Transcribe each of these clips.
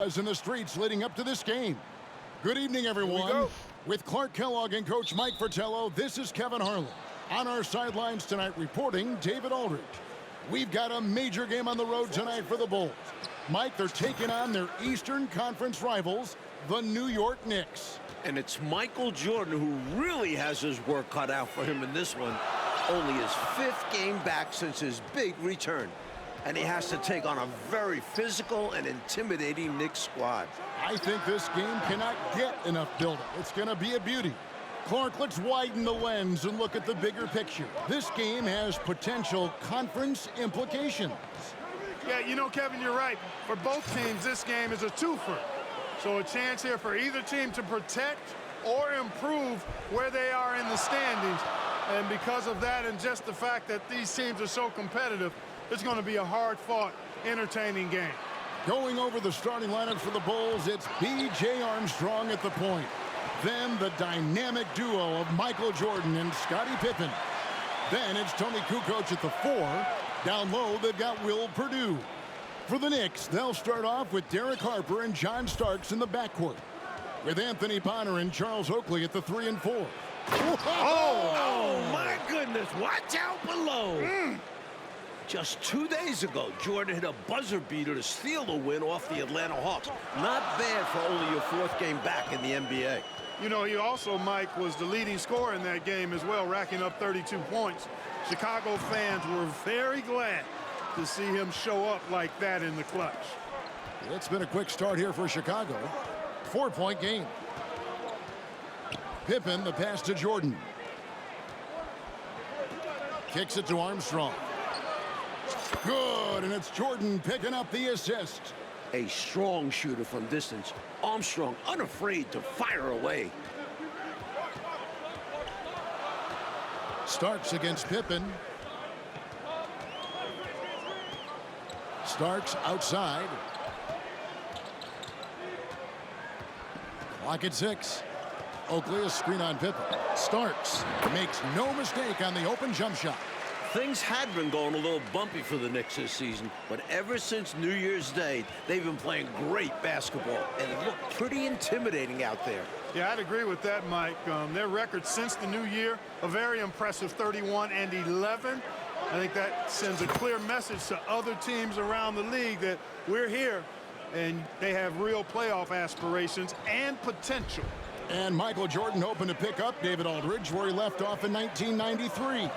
In the streets leading up to this game. Good evening, everyone. With Clark Kellogg and Coach Mike Fratello, this is Kevin Harlan. On our sidelines tonight reporting, David Aldridge. We've got a major game on the road tonight for the Bulls. Mike, they're taking on their Eastern Conference rivals, the New York Knicks. And it's Michael Jordan who really has his work cut out for him in this one. Only his 5th game back since his big return. And he has to take on a very physical and intimidating Knicks squad. I think this game cannot get enough building. It's going to be a beauty. Clark, let's widen the lens and look at the bigger picture. This game has potential conference implications. Yeah, you know, Kevin, you're right. For both teams, this game is a twofer. So a chance here for either team to protect or improve where they are in the standings. And because of that and just the fact that these teams are so competitive, it's going to be a hard-fought, entertaining game. Going over the starting lineup for the Bulls, it's B.J. Armstrong at the point. Then the dynamic duo of Michael Jordan and Scottie Pippen. Then it's Tony Kukoc at the 4. Down low, they've got Will Perdue. For the Knicks, they'll start off with Derek Harper and John Starks in the backcourt, with Anthony Bonner and Charles Oakley at the 3 and 4. Oh, my goodness. Watch out below. Just 2 days ago, Jordan hit a buzzer beater to steal the win off the Atlanta Hawks. Not bad for only your 4th game back in the NBA. You know, he also, Mike, was the leading scorer in that game as well, racking up 32 points. Chicago fans were very glad to see him show up like that in the clutch. It's been a quick start here for Chicago. 4-point game. Pippen, the pass to Jordan. Kicks it to Armstrong. Good, and it's Jordan picking up the assist. A strong shooter from distance. Armstrong unafraid to fire away. Starks against Pippen. Starks outside. Clock at 6. Oakley, a screen on Pippen. Starks makes no mistake on the open jump shot. Things had been going a little bumpy for the Knicks this season, but ever since New Year's Day, they've been playing great basketball, and it looked pretty intimidating out there. Yeah, I'd agree with that, Mike. Their record since the new year, a very impressive 31 and 11. I think that sends a clear message to other teams around the league that we're here, and they have real playoff aspirations and potential. And Michael Jordan hoping to pick up David Aldridge where he left off in 1993.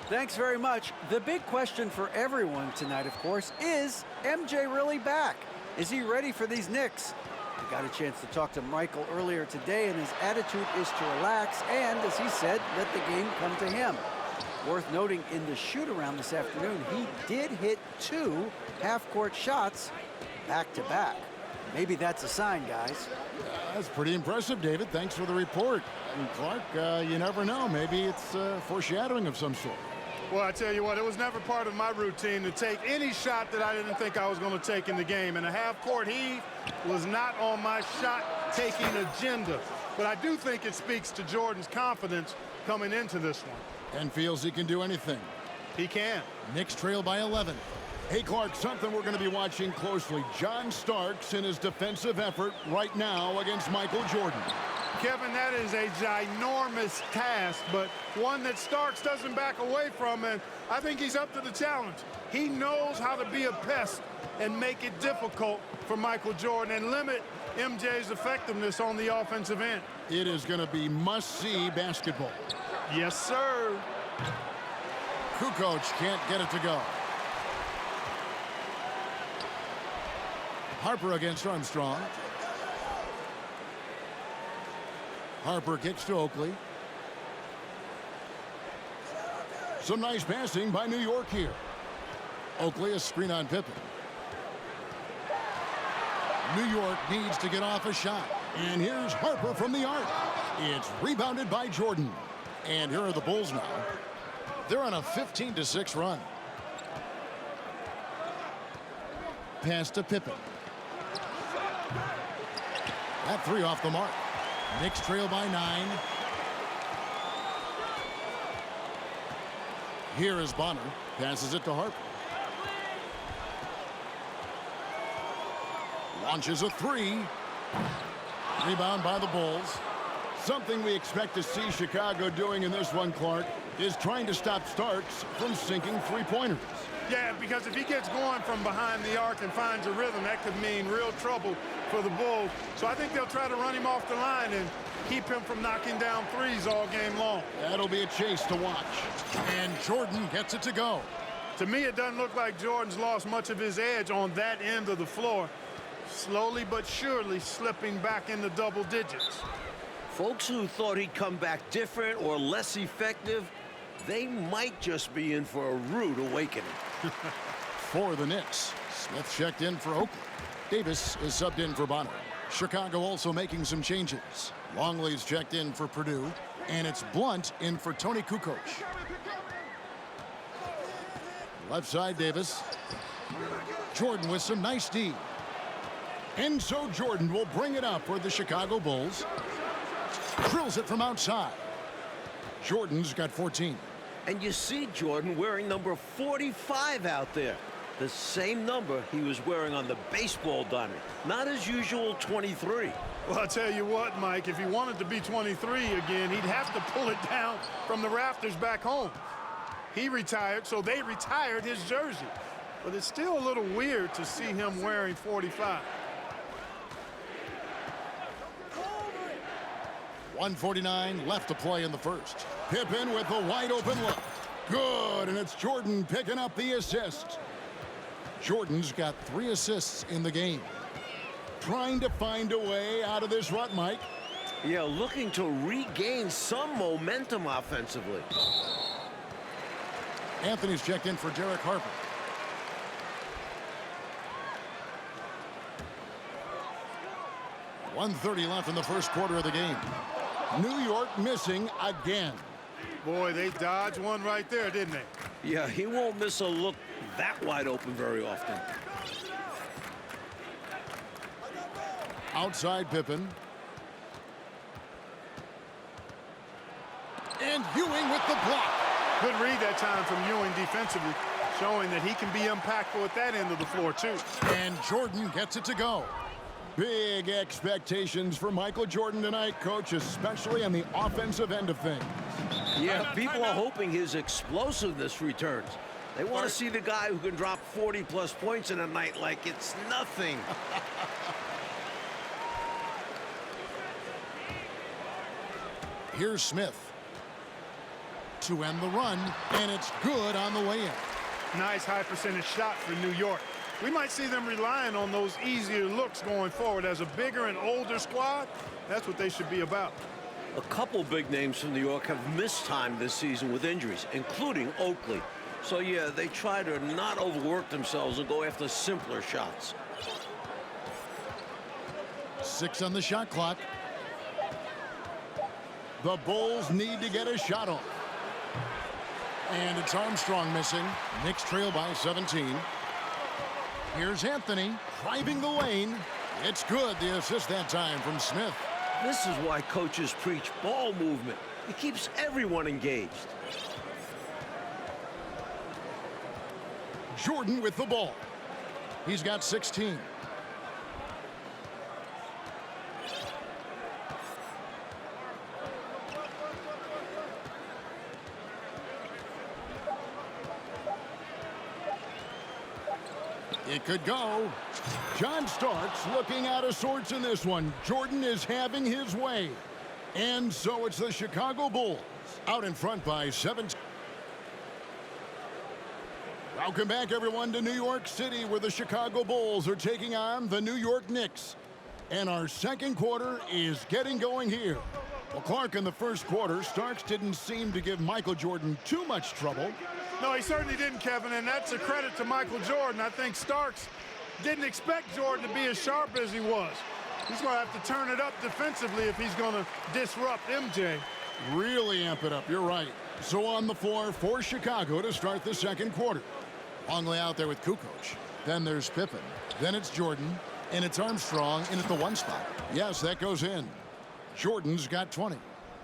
Thanks very much. The big question for everyone tonight, of course, is MJ really back? Is he ready for these Knicks? We got a chance to talk to Michael earlier today, and his attitude is to relax and, as he said, let the game come to him. Worth noting, in the shoot-around this afternoon, he did hit 2 half-court shots back-to-back. Maybe that's a sign, guys. That's pretty impressive, David. Thanks for the report. And Clark, you never know. Maybe it's foreshadowing of some sort. Well, I tell you what, it was never part of my routine to take any shot that I didn't think I was going to take in the game. And a half-court heave was not on my shot-taking agenda. But I do think it speaks to Jordan's confidence coming into this one. And feels he can do anything. He can. Knicks trail by 11. Hey, Clark, something we're going to be watching closely. John Starks in his defensive effort right now against Michael Jordan. Kevin, that is a ginormous task, but one that Starks doesn't back away from, and I think he's up to the challenge. He knows how to be a pest and make it difficult for Michael Jordan and limit MJ's effectiveness on the offensive end. It is going to be must-see basketball. Yes, sir. Kukoc can't get it to go. Harper against Armstrong. Harper kicks to Oakley. Some nice passing by New York here. Oakley, a screen on Pippen. New York needs to get off a shot. And here's Harper from the arc. It's rebounded by Jordan. And here are the Bulls now. They're on a 15-6 run. Pass to Pippen. That 3 off the mark. Knicks trail by 9. Here is Bonner. Passes it to Harper. Launches a three. Rebound by the Bulls. Something we expect to see Chicago doing in this one, Clark, is trying to stop Starks from sinking three-pointers. Yeah, because if he gets going from behind the arc and finds a rhythm, that could mean real trouble for the Bulls. So I think they'll try to run him off the line and keep him from knocking down threes all game long. That'll be a chase to watch. And Jordan gets it to go. To me, it doesn't look like Jordan's lost much of his edge on that end of the floor. Slowly but surely slipping back into double digits. Folks who thought he'd come back different or less effective, they might just be in for a rude awakening. For the Knicks, Smith checked in for Oakland. Davis is subbed in for Bonner. Chicago also making some changes. Longley's checked in for Purdue, and it's Blunt in for Tony Kukoc. Left side, Davis. Jordan with some nice D. And so Jordan will bring it up for the Chicago Bulls. Drills it from outside. Jordan's got 14. And you see Jordan wearing number 45 out there. The same number he was wearing on the baseball diamond. Not his usual 23. Well, I'll tell you what, Mike, if he wanted to be 23 again, he'd have to pull it down from the rafters back home. He retired, so they retired his jersey. But it's still a little weird to see him wearing 45. 1:49 left to play in the first. Pippen with a wide open look. Good, and it's Jordan picking up the assist. Jordan's got 3 assists in the game. Trying to find a way out of this rut, Mike. Yeah, looking to regain some momentum offensively. Anthony's checked in for Derek Harper. .130 left in the first quarter of the game. New York missing again. Boy, they dodged one right there, didn't they? Yeah, he won't miss a look that wide open very often. Outside Pippen. And Ewing with the block. Good read that time from Ewing defensively, showing that he can be impactful at that end of the floor, too. And Jordan gets it to go. Big expectations for Michael Jordan tonight, Coach, especially on the offensive end of things. Yeah, people are hoping his explosiveness returns. They want to see the guy who can drop 40-plus points in a night like it's nothing. Here's Smith to end the run, and it's good on the way in. Nice high percentage shot for New York. We might see them relying on those easier looks going forward. As a bigger and older squad, that's what they should be about. A couple big names from New York have missed time this season with injuries, including Oakley. So, yeah, they try to not overwork themselves and go after simpler shots. 6 on the shot clock. The Bulls need to get a shot off. And it's Armstrong missing. Knicks trail by 17. Here's Anthony driving the lane. It's good, the assist that time from Smith. This is why coaches preach ball movement. It keeps everyone engaged. Jordan with the ball. He's got 16. It could go. John Starks looking out of sorts in this one. Jordan is having his way. And so it's the Chicago Bulls out in front by 17. Welcome back, everyone, to New York City, where the Chicago Bulls are taking on the New York Knicks. And our second quarter is getting going here. Well, Clark, in the first quarter, Starks didn't seem to give Michael Jordan too much trouble. No, he certainly didn't, Kevin, and that's a credit to Michael Jordan. I think Starks didn't expect Jordan to be as sharp as he was. He's going to have to turn it up defensively if he's going to disrupt MJ. Really amp it up, you're right. So on the floor for Chicago to start the second quarter. Longley out there with Kukoc. Then there's Pippen. Then it's Jordan. And it's Armstrong in at the 1 spot. Yes, that goes in. Jordan's got 20.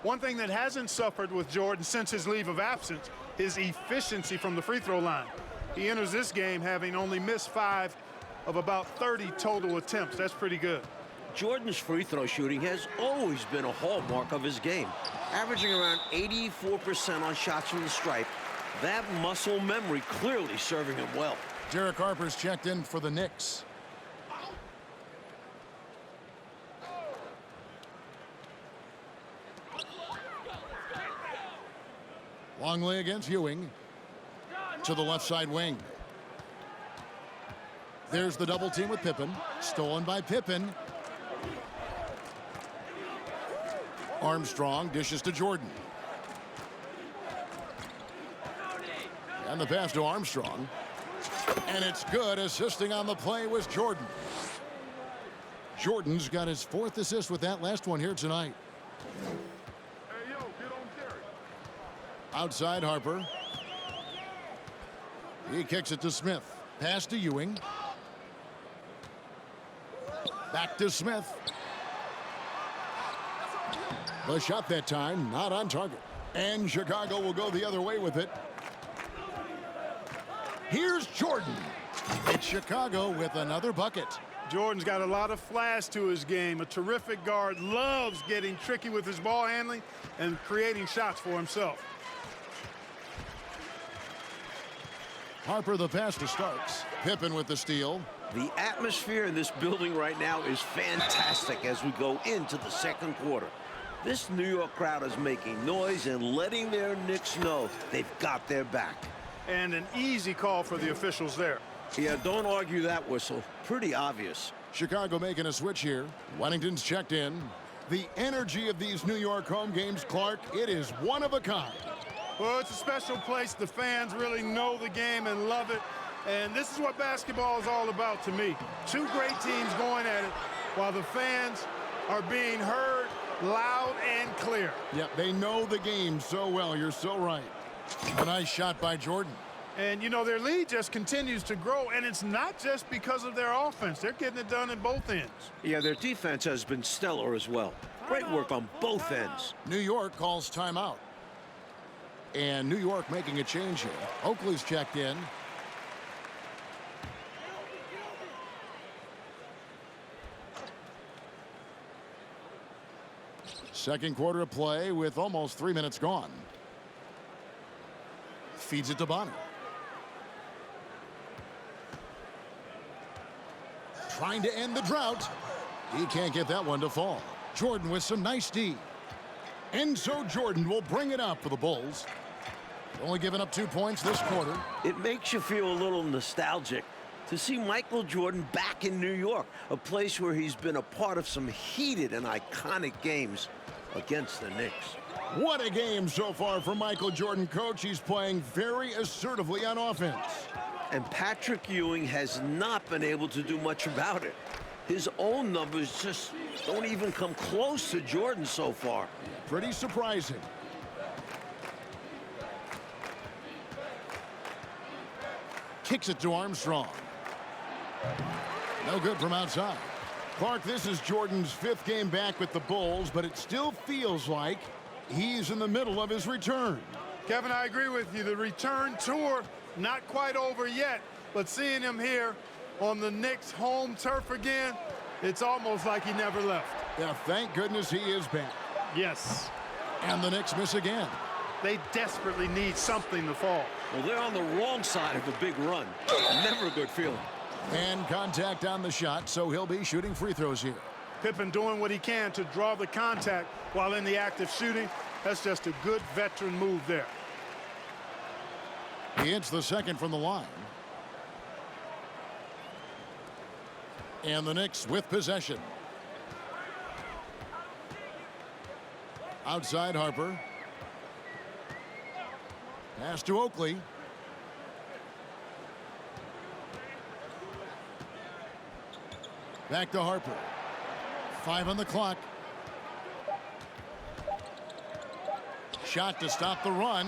One thing that hasn't suffered with Jordan since his leave of absence, his efficiency from the free throw line. He enters this game having only missed 5 of about 30 total attempts. That's pretty good. Jordan's free throw shooting has always been a hallmark of his game, averaging around 84% on shots from the stripe. That muscle memory clearly serving him well. Derek Harper's checked in for the Knicks. Longley against Ewing. To the left side wing. There's the double team with Pippen. Stolen by Pippen. Armstrong dishes to Jordan. And the pass to Armstrong. And it's good. Assisting on the play was Jordan. Jordan's got his 4th assist with that last one here tonight. Outside Harper. He kicks it to Smith. Pass to Ewing. Back to Smith. The shot that time, not on target. And Chicago will go the other way with it. Here's Jordan. It's Chicago with another bucket. Jordan's got a lot of flash to his game. A terrific guard, loves getting tricky with his ball handling and creating shots for himself. Harper the pass to Starks. Pippen with the steal. The atmosphere in this building right now is fantastic as we go into the second quarter. This New York crowd is making noise and letting their Knicks know they've got their back. And an easy call for the officials there. Yeah, don't argue that whistle. Pretty obvious. Chicago making a switch here. Wennington's checked in. The energy of these New York home games, Clark, it is one of a kind. Well, it's a special place. The fans really know the game and love it. And this is what basketball is all about to me. Two great teams going at it while the fans are being heard loud and clear. Yep, they know the game so well. You're so right. A nice shot by Jordan. And, you know, their lead just continues to grow, and it's not just because of their offense. They're getting it done in both ends. Yeah, their defense has been stellar as well. Great work on both ends. New York calls timeout. And New York making a change here. Oakley's checked in. Second quarter of play with almost 3 minutes gone. Feeds it to Bonner. Trying to end the drought. He can't get that one to fall. Jordan with some nice D. And so Jordan will bring it up for the Bulls. Only giving up 2 points this quarter. It makes you feel a little nostalgic to see Michael Jordan back in New York, a place where he's been a part of some heated and iconic games against the Knicks. What a game so far for Michael Jordan, coach. He's playing very assertively on offense. And Patrick Ewing has not been able to do much about it. His own numbers just don't even come close to Jordan so far. Pretty surprising. Kicks it to Armstrong. No good from outside. Clark, this is Jordan's 5th game back with the Bulls, but it still feels like he's in the middle of his return. Kevin, I agree with you. The return tour, not quite over yet, but seeing him here on the Knicks' home turf again, it's almost like he never left. Yeah, thank goodness he is back. Yes. And the Knicks miss again. They desperately need something to fall. Well, they're on the wrong side of a big run. Never a good feeling. And contact on the shot, so he'll be shooting free throws here. Pippen doing what he can to draw the contact while in the act of shooting. That's just a good veteran move there. He hits the second from the line. And the Knicks with possession. Outside Harper. Pass to Oakley. Back to Harper. 5 on the clock. Shot to stop the run.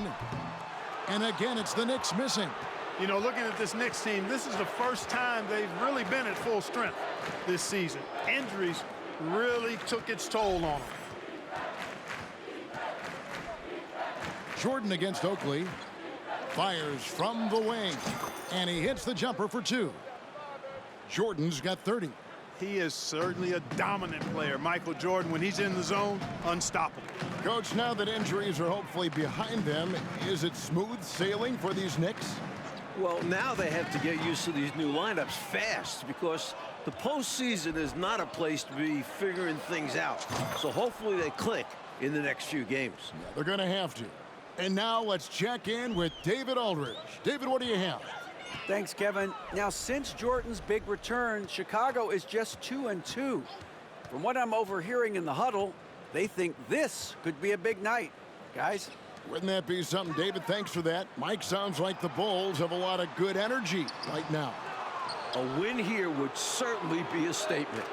And again, it's the Knicks missing. You know, looking at this Knicks team, this is the first time they've really been at full strength this season. Injuries really took its toll on them. Jordan against Oakley. Fires from the wing. And he hits the jumper for 2. Jordan's got 30. He is certainly a dominant player. Michael Jordan, when he's in the zone, unstoppable. Coach, now that injuries are hopefully behind them, is it smooth sailing for these Knicks? Well, now they have to get used to these new lineups fast because the postseason is not a place to be figuring things out. So hopefully they click in the next few games. Yeah, they're going to have to. And now let's check in with David Aldridge. David, what do you have? Thanks, Kevin. Now, since Jordan's big return, Chicago is just 2-2. From what I'm overhearing in the huddle, they think this could be a big night. Guys? Wouldn't that be something, David? Thanks for that. Mike, sounds like the Bulls have a lot of good energy right now. A win here would certainly be a statement.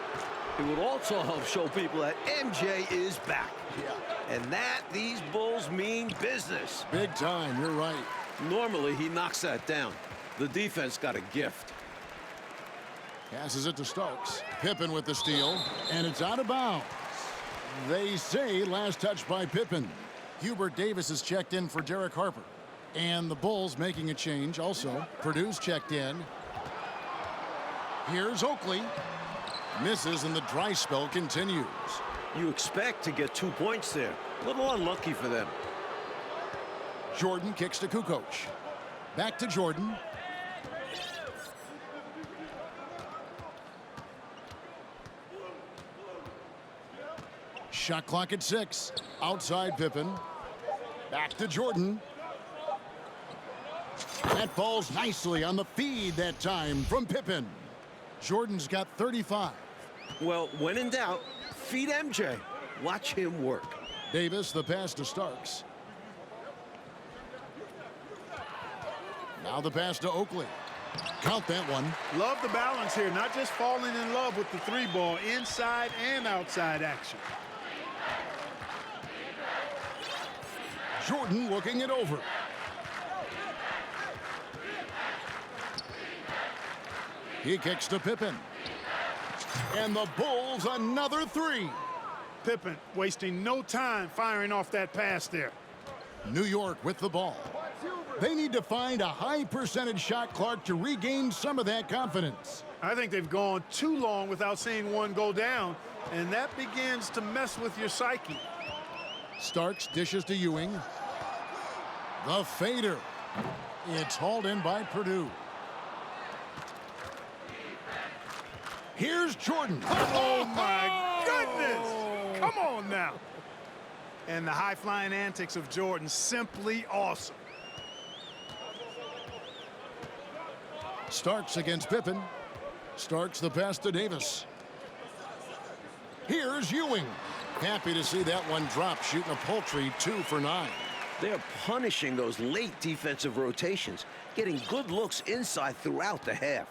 It would also help show people that MJ is back. Yeah. And that these Bulls mean business. Big time, you're right. Normally, he knocks that down. The defense got a gift. Passes it to Stokes. Pippen with the steal, and it's out of bounds. They say last touch by Pippen. Hubert Davis is checked in for Derek Harper. And the Bulls making a change also. Purdue's checked in. Here's Oakley. Misses, and the dry spell continues. You expect to get 2 points there. A little unlucky for them. Jordan kicks to Kukoc. Back to Jordan. Shot clock at 6. Outside Pippen. Back to Jordan. That falls nicely on the feed that time from Pippen. Jordan's got 35. Well, when in doubt, feed MJ. Watch him work. Davis, the pass to Starks. Now the pass to Oakley. Count that one. Love the balance here, not just falling in love with the three ball, inside and outside action. Jordan looking it over. He kicks to Pippen. And the Bulls another three. Pippen wasting no time firing off that pass there. New York with the ball. They need to find a high percentage shot clock to regain some of that confidence. I think they've gone too long without seeing one go down, and that begins to mess with your psyche. Starks dishes to Ewing. The fader. It's hauled in by Purdue. Here's Jordan. Oh, my goodness. Come on now. And the high-flying antics of Jordan, simply awesome. Starks against Pippen. Starks the pass to Davis. Here's Ewing. Happy to see that one drop, shooting a paltry 2 for 9. They're punishing those late defensive rotations, getting good looks inside throughout the half.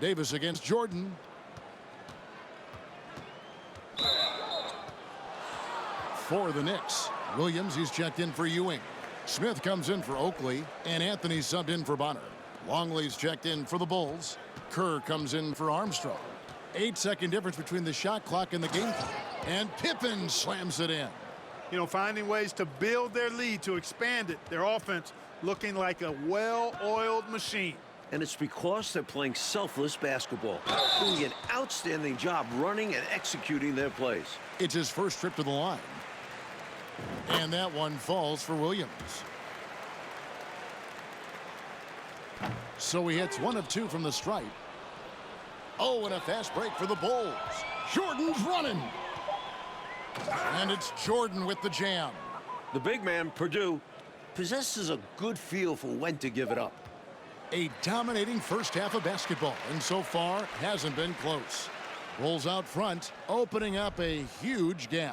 Davis against Jordan. For the Knicks, Williams, he's checked in for Ewing. Smith comes in for Oakley, and Anthony subbed in for Bonner. Longley's checked in for the Bulls. Kerr comes in for Armstrong. 8-second difference between the shot clock and the game clock. And Pippen slams it in. You know, finding ways to build their lead, to expand it. Their offense looking like a well-oiled machine. And it's because they're playing selfless basketball, doing an outstanding job running and executing their plays. It's his first trip to the line. And that one falls for Williams. So he hits 1 of 2 from the stripe. Oh, and a fast break for the Bulls. Jordan's running. And it's Jordan with the jam. The big man, Purdue, possesses a good feel for when to give it up. A dominating first half of basketball, and so far hasn't been close. Bulls out front, opening up a huge gap.